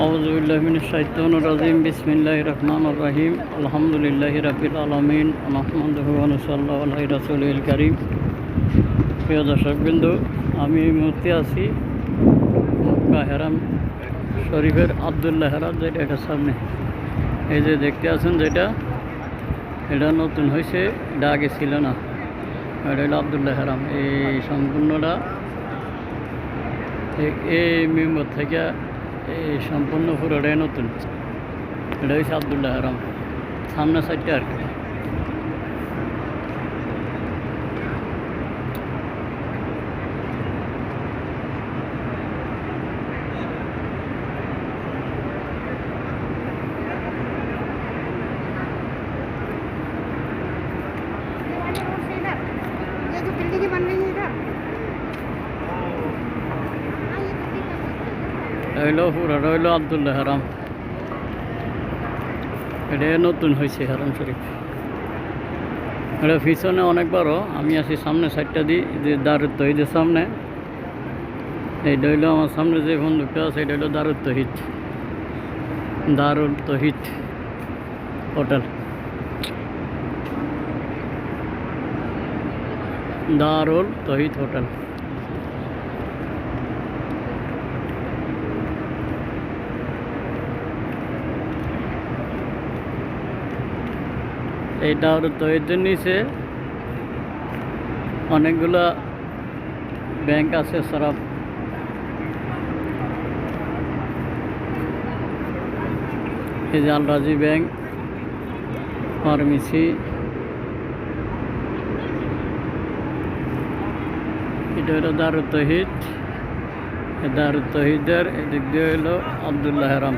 আউযুবিল্লাহি বিসমিল্লাহির রহমানির রহিম আলহামদুলিল্লাহি রাব্বিল আলামিন নাহমাদুহু ওয়া নুসাল্লি আলা রাসূলিল কারীম। প্রিয় দর্শকবৃন্দ, আমি এই মুহূর্তে আছি মক্কা হেরাম শরীফের আব্দুল্লাহ হেরাম, যেটা এটার সামনে এই যে দেখতে আছেন, এটা নতুন হয়েছে, এটা আগে ছিল না। এটা হলো আব্দুল্লাহ হেরাম। এই সম্পূর্ণটা এই মেম্বর থেকে এই সম্পূর্ণ পুরোটাই নতুন। এটা হচ্ছে আব্দুল্লাহ হেরাম, সামনে সাইডটা আর কি। পুরোটা হইলো আব্দুল্লাহ হেরাম। এটা নতুন হয়েছে হেরাম শরীফ। এটা পিছনে অনেক বড়। আমি আছি সামনে সাইডটা দিই, যে দারুত তহিদের সামনে। এইটা হইলো আমার সামনে যে বন্দুকটা আছে, এটা হইলো দারুত তহিদ হোটেল। দারুল তহিদ হোটেল। এই দারুল তহিদের নিচে অনেকগুলা ব্যাংক আছে, সরাব। এই যে আল রাজি ব্যাংক, ফার্মেসি, এটা হলো দারুত তহিদ। দারুত তহিদের এদিক দিয়ে হলো আব্দুল্লাহ হেরাম।